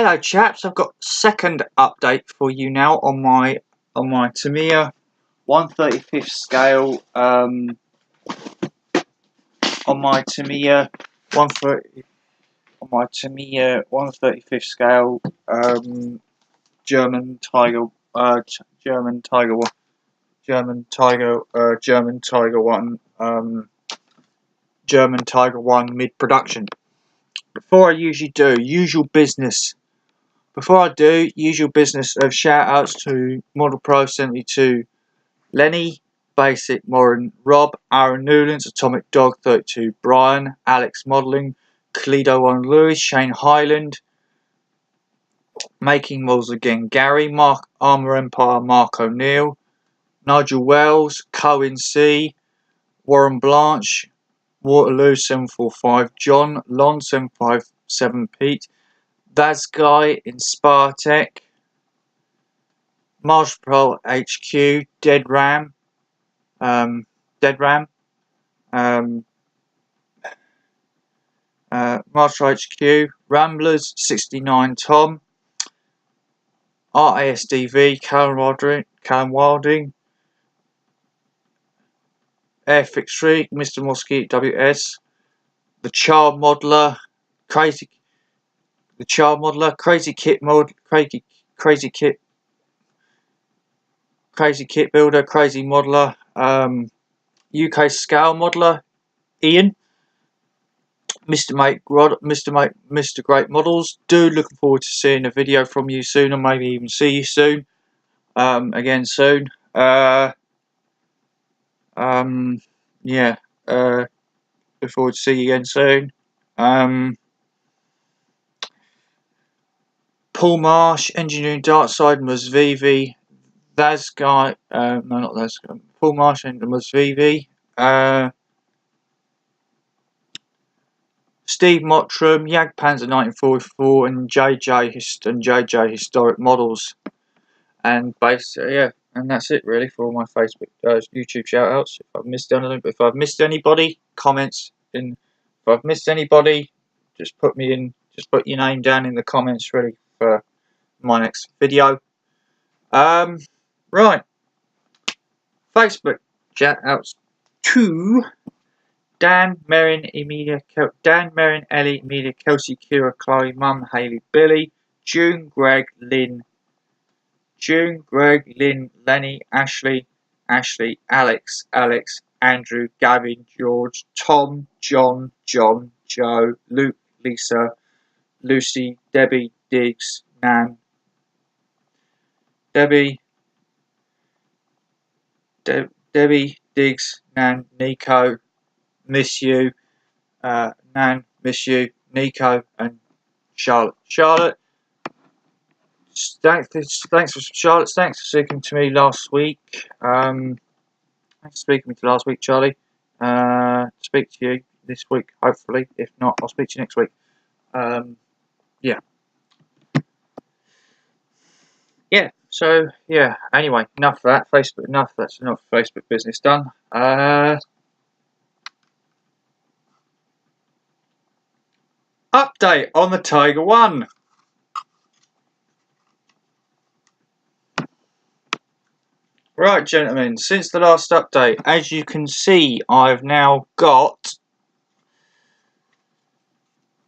Hello chaps, I've got second update for you now on my Tamiya 1/35 scale on my Tamiya 1/35 scale German Tiger German Tiger One mid production. Before I do usual business of shout outs to Model Pro 72 Lenny, Basic Morin Rob, Aaron Newlands, Atomic Dog 32 Brian, Alex Modelling, Kalido 1 Lewis, Shane Highland, Making Models Again Gary, Mark Armour Empire Mark O'Neill, Nigel Wells, Cohen C, Warren Blanche, Waterloo 745 John, Lon 757 Pete, That's Guy in Spartech, Marshall Pro HQ, Dead Ram, Marshall HQ, Ramblers 69 Tom, RASDV, Callum Wilding, Airfix Street, Mr. Mosquito WS, The Child Modeler, Crazy Kit Builder, Crazy Modeler, UK Scale Modeler, Ian, Mr. Great Models. Dude, looking forward to seeing a video from you soon, or maybe even see you soon. Again soon. Yeah. Look forward to see you again soon. Paul Marsh, Engineering Darkside, Musvivi, That's Guy. No, not That's Guy. Paul Marsh and Musvivi. Steve Mottram, Jagdpanzer 1944, and JJ Historic Models. And basically, yeah, and that's it really for all my Facebook, YouTube shoutouts. If I've missed anybody, comments in. If I've missed anybody, just put your name down in the comments ready for my next video. Right. Facebook shoutouts to Dan, Merrin, Ellie, Emilia, Kelsey, Kira, Chloe, Mum, Hayley, Billy, June, Greg, Lynn, Lenny, Ashley, Alex, Andrew, Gavin, George, Tom, John, Joe, Luke, Lisa, Lucy, Debbie, Diggs, Nan, Debbie, Diggs, Nan, Nico, miss you, Nan, miss you, Nico, and Charlotte. Thanks for Charlotte. Thanks for speaking to me last week. Thanks for speaking to me last week, Charlie. Speak to you this week, hopefully. If not, I'll speak to you next week. Yeah. Yeah. So yeah. Anyway, enough of that. Facebook. Enough. That's enough Facebook business done. Update on the Tiger One. Right, gentlemen, since the last update, as you can see, I've now got,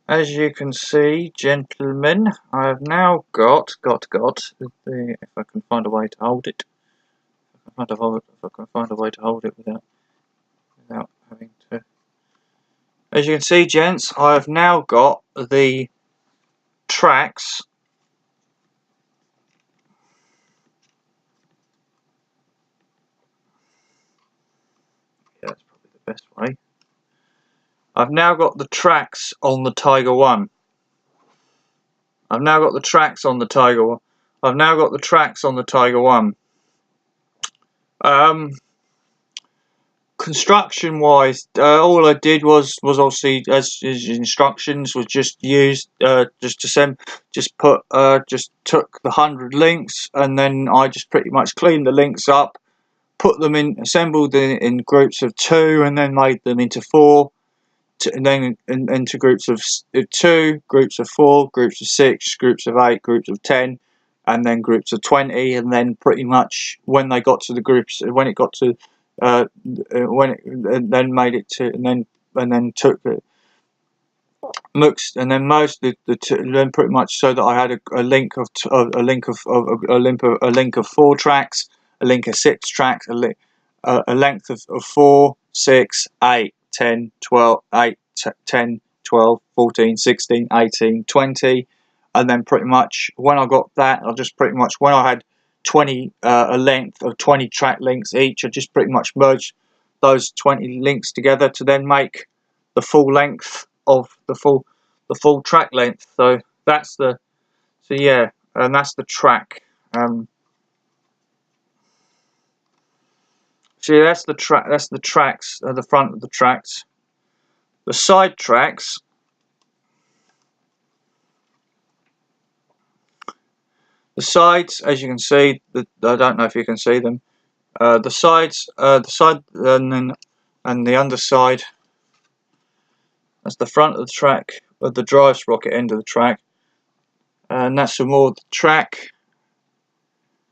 gentlemen, I've now got, if I can find a way to hold it, if I can find a way to hold it without having to, as you can see, gents, I have now got the tracks that's probably the best way. I've now got the tracks on the Tiger One. I've now got the tracks on the Tiger One. Construction wise, all I did was obviously, as instructions, was just took the 100 links, and then I just pretty much cleaned the links up, assembled in groups of 2, and then made them into 4. and then into groups of 2, groups of 4, groups of 6, groups of 8, groups of 10, and then groups of 20. And then pretty much when they got to the groups, when it got to when it then made it to, and then took it mixed, and then most then pretty much so that I had a link of a link of 4 tracks, a link of 6 tracks, a length of 4, 6, 8, 10, 12, 8, 10, 12, 14, 16, 18, 20, and then pretty much when I got that, I just pretty much, when I had 20, a length of 20 track links each, I just pretty much merged those 20 links together to then make the full length of the full track length. So that's the, so yeah, and that's the track. See, that's the track. That's the tracks. The front of the tracks. The side tracks. The sides, as you can see, I don't know if you can see them. The sides, the side, and the underside. That's the front of the track, of the drive sprocket end of the track, and that's some more of the track.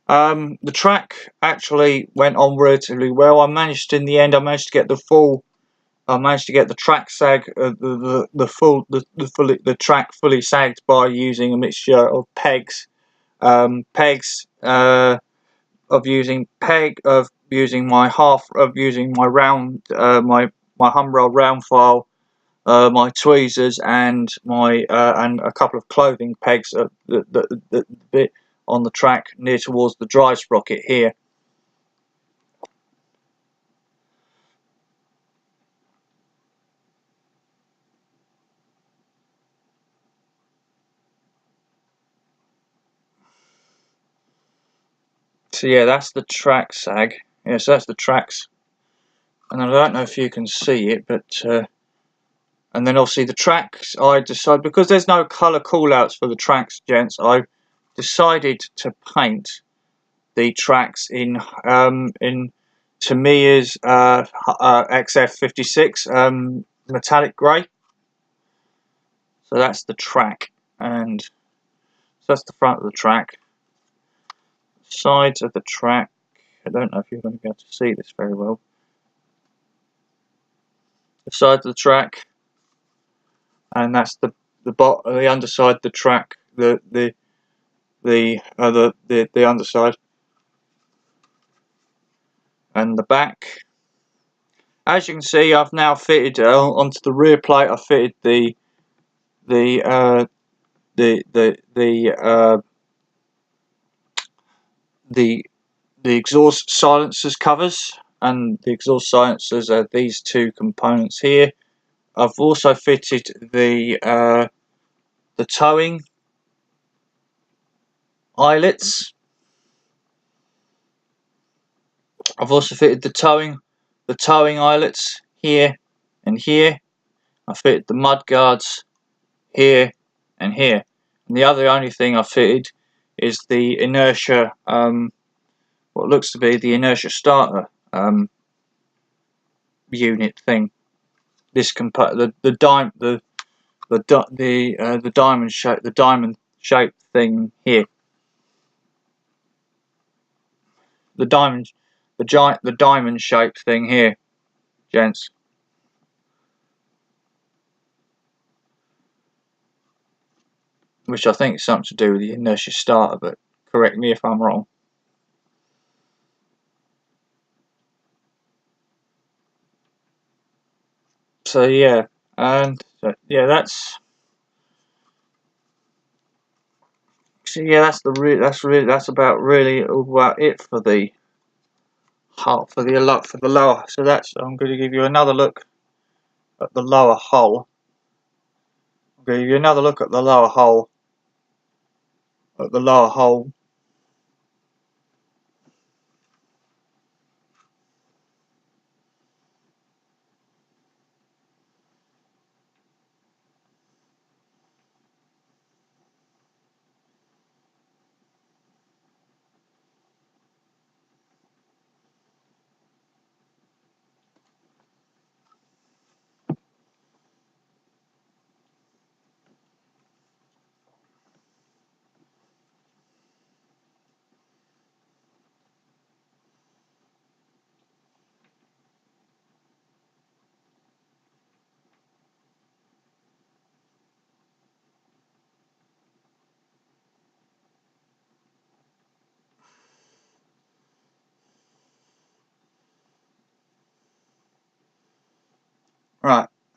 The track actually went on relatively well. I managed in the end. I managed to get the full. I managed to get the track sag, the track fully sagged by using a mixture of pegs, of using my round, my Humbrol round file, my tweezers, and and a couple of clothing pegs, the bit on the track near towards the drive sprocket here. So yeah, that's the track sag. Yeah, so that's the tracks, and I don't know if you can see it, but and then obviously the tracks, I decided, because there's no colour callouts for the tracks, gents, I decided to paint the tracks in Tamiya's XF56 metallic grey. So that's the track, and so that's the front of the track. Sides of the track, I don't know if you're going to be able to see this very well. The side of the track, and that's the underside of the track, the underside, and the back. As you can see, I've now fitted onto the rear plate. I fitted the exhaust silencers covers, and the exhaust silencers are these 2 components here. I've also fitted the towing eyelets. I've also fitted the towing eyelets here and here. I fitted the mud guards here and here. And the only thing I fitted is the inertia, what looks to be the inertia starter unit thing. This the diamond shaped thing here. The diamond shaped thing here, gents. Which I think is something to do with the inertia starter, but correct me if I'm wrong. So yeah, and yeah, that's that's about it for the hull, for the lower. So that's, I'm going to give you another look at the lower hull. I'm going to give you another look at the lower hull.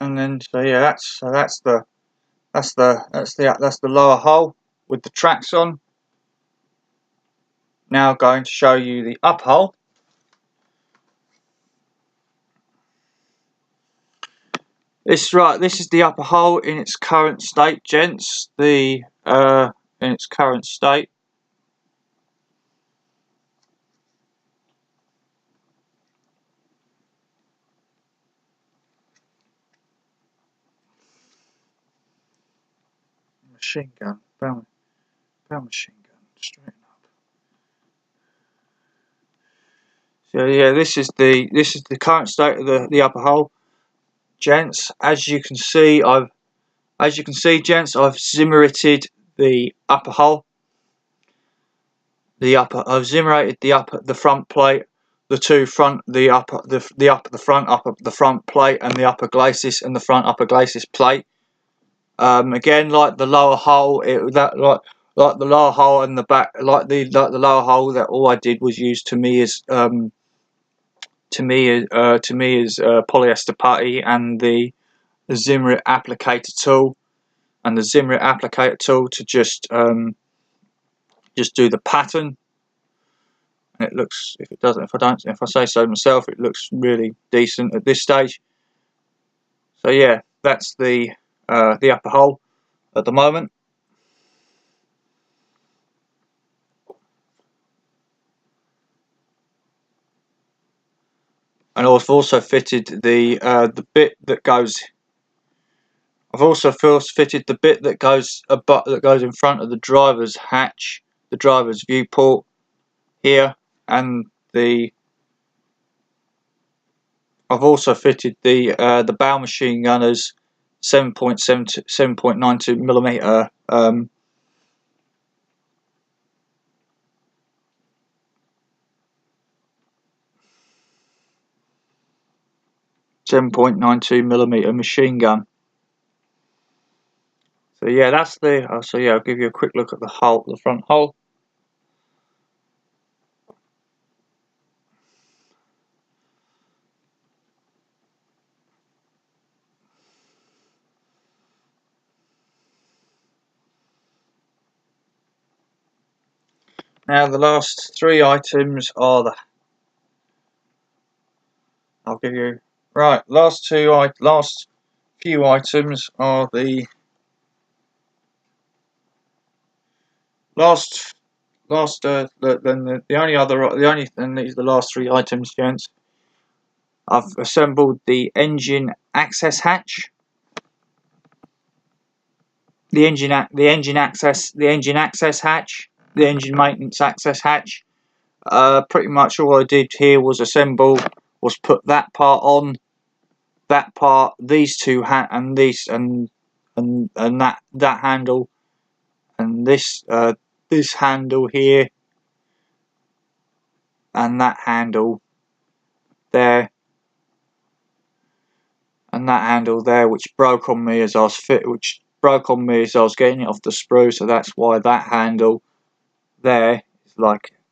And then so yeah, that's the lower hull with the tracks on. Now going to show you the upper hull. This is the upper hull in its current state, gents. In its current state. Machine gun, barrel machine gun, straighten up. So yeah, this is the current state of the upper hull, gents. As you can see, gents, I've zimmerated the upper hull. I've zimmerated the front plate, the front plate, and the upper glacis and the front upper glacis plate. Again, like the lower hull, like the lower hull and the back, like the lower hull, that all I did was use Tamiya's polyester putty and the Zimmerit applicator tool, to just do the pattern. And it looks, if I say so myself, it looks really decent at this stage. So yeah, that's the upper hull at the moment. And I've also fitted the bit that goes. I've also fitted the bit that goes in front of the driver's hatch, the driver's viewport here, and I've also fitted the bow machine gunner's 7.92 millimeter 7.92 millimeter machine gun. So yeah, that's so yeah, I'll give you a quick look at the front hull. Now the last three items are the. I'll give you last few items are the these are the last three items, gents. I've assembled the engine access hatch, the engine access hatch, the engine maintenance access hatch. Pretty much all I did here was put that part on, that part, these two and that handle, and this handle here, and that handle there, and that handle there, which broke on me as I was getting it off the sprue. So that's why that handle there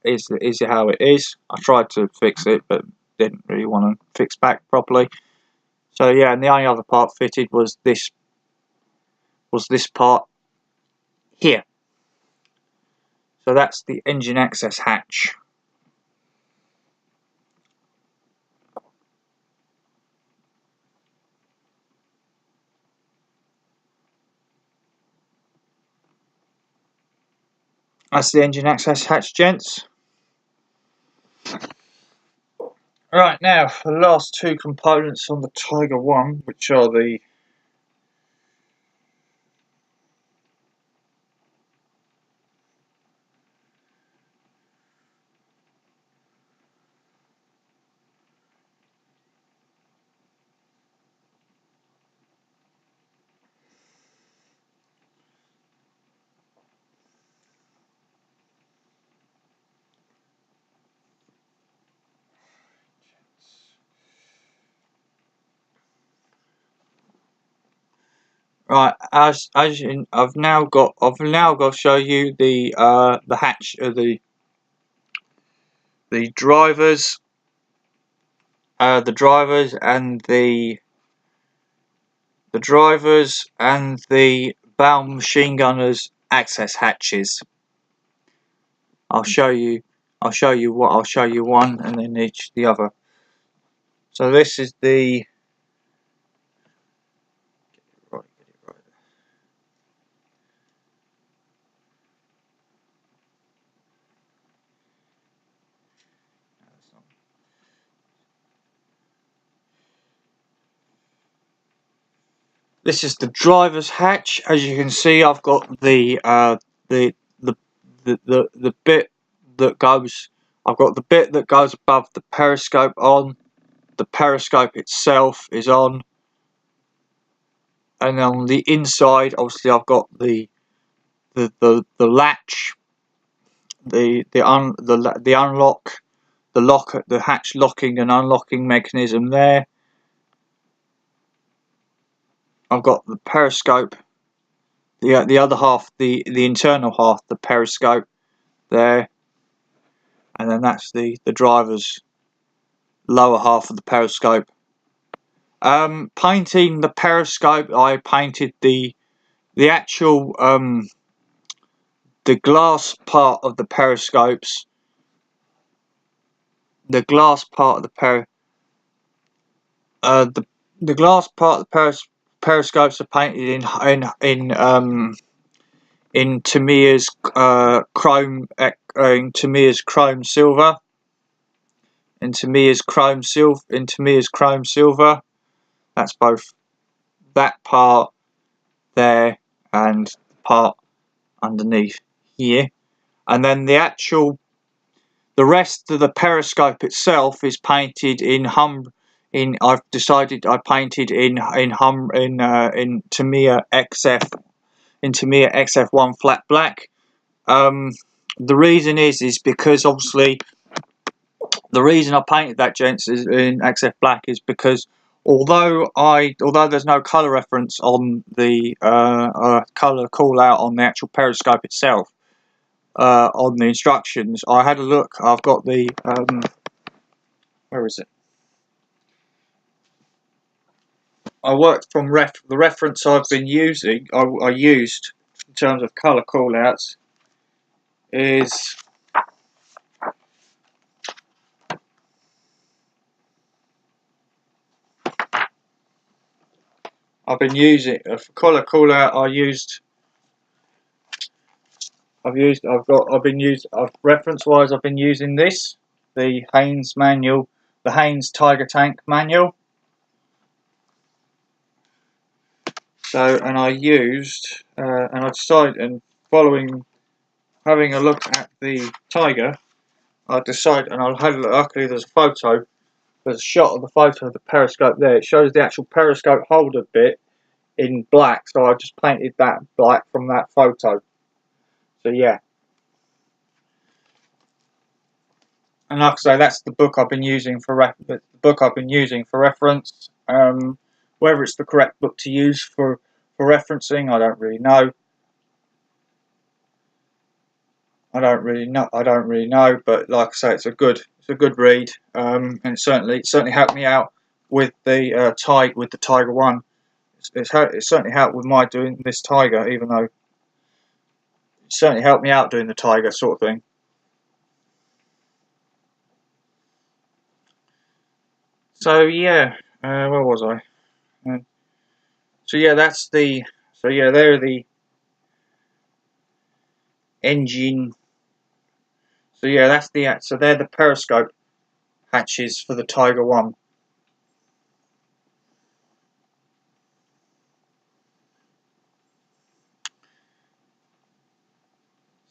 is how it is. I tried to fix it, but didn't really want to fix back properly. So yeah, and the only other part fitted was this part here. So that's the engine access hatch. That's the engine access hatch, gents. Right, now for the last two components on the Tiger 1, which are the I've now got to show you the hatch of the drivers and the the drivers and the bow machine gunners access hatches. I'll show you one and then each the other. So this is the This is the driver's hatch. As you can see, I've got the bit that goes. I've got the bit that goes above the periscope on. The periscope itself is on, and on the inside, obviously, I've got the latch, the unlock, the hatch locking and unlocking mechanism there. I've got the periscope, the other half, the internal half, the periscope there, and then that's the driver's lower half of the periscope. Painting the periscope, I painted the actual the glass part of the periscopes. The glass part of the the glass part of the periscopes are painted in Tamyia's chrome silver. In Tamyia's chrome silver. That's both that part there and the part underneath here, and then the rest of the periscope itself is painted I've decided I painted in Tamyia XF1 flat black. The reason is because obviously the reason I painted that, gents, is in XF black is because although there's no colour reference on the colour call out on the actual periscope itself, on the instructions, I had a look. I've got the where is it? I worked from the reference I've been using. I used in terms of colour callouts is I've been using a colour callout. Reference wise I've been using this, the Haynes manual, the Haynes Tiger Tank manual. So, and I decided, and having a look at the Tiger, I decided, and luckily there's a shot of the photo of the periscope there. It shows the actual periscope holder bit in black, so I just painted that black from that photo. So yeah. And like I say, that's the book I've been using for reference. Whether it's the correct book to use for referencing, I don't really know. I don't really know, but like I say, it's a good read, and it certainly helped me out with the Tiger One. It certainly helped with my doing this Tiger, even though it certainly helped me out doing the Tiger sort of thing. So yeah, where was I? So yeah, they're the engine. So yeah, they're the periscope hatches for the Tiger One.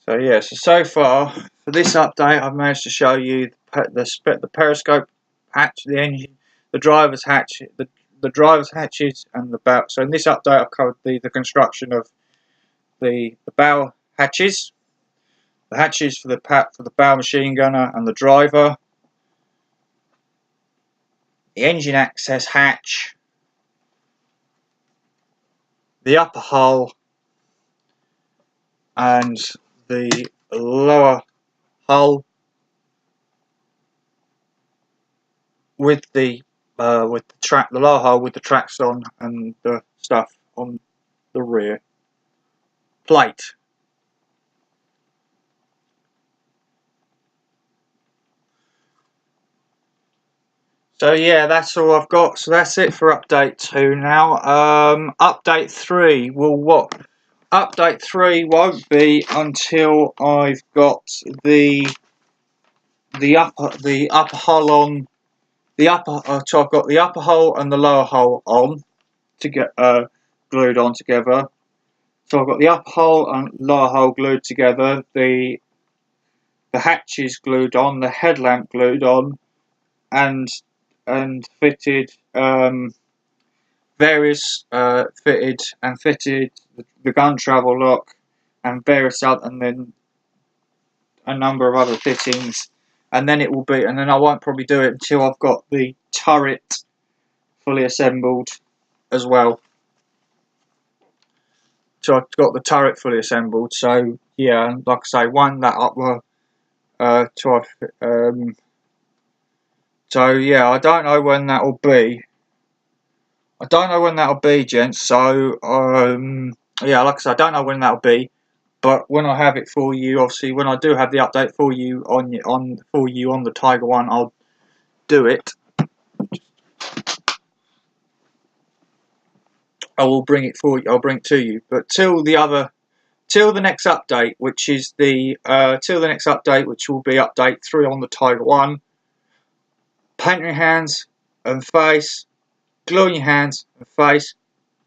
So yeah, so far for this update, I've managed to show you the periscope hatch, the engine, the driver's hatch, the driver's hatches, and the bow. So in this update, I've covered the construction of the bow hatches, the hatches for the bow machine gunner and the driver, the engine access hatch, the upper hull, and the lower hull with the lower hull with the tracks on, and the stuff on the rear plate. So yeah, that's all I've got. So that's it for update 2 now. Update 3 will what? Update 3 won't be until I've got the upper hull on the upper. So I've got the upper hull and the lower hull on to get glued on together. So I've got the upper hull and lower hull glued together. The hatches glued on. The headlamp glued on, and fitted. Various fitted the gun travel lock and various other, and then a number of other fittings, and then it will be, and then I won't probably do it until I've got the turret fully assembled as well. So I've got the turret fully assembled. So yeah, like I say, one that up so yeah, I don't know when that will be. I don't know when that'll be, gents. So yeah, like I said, I don't know when that'll be, but when I have it for you, obviously, when I do have the update for you on the Tiger One, I'll do it. I will bring it for you. I'll bring it to you. But till the next update, which is which will be update 3 on the Tiger One. Paint your hands and face. Glue on your hands and face.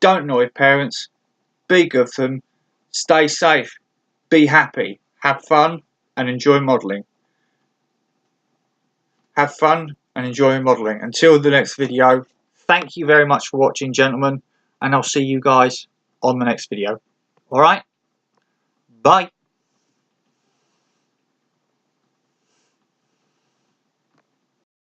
Don't annoy parents. Be good for them. Stay safe. Be happy. Have fun and enjoy modelling. Have fun and enjoy modelling. Until the next video, thank you very much for watching, gentlemen, and I'll see you guys on the next video. Alright? Bye.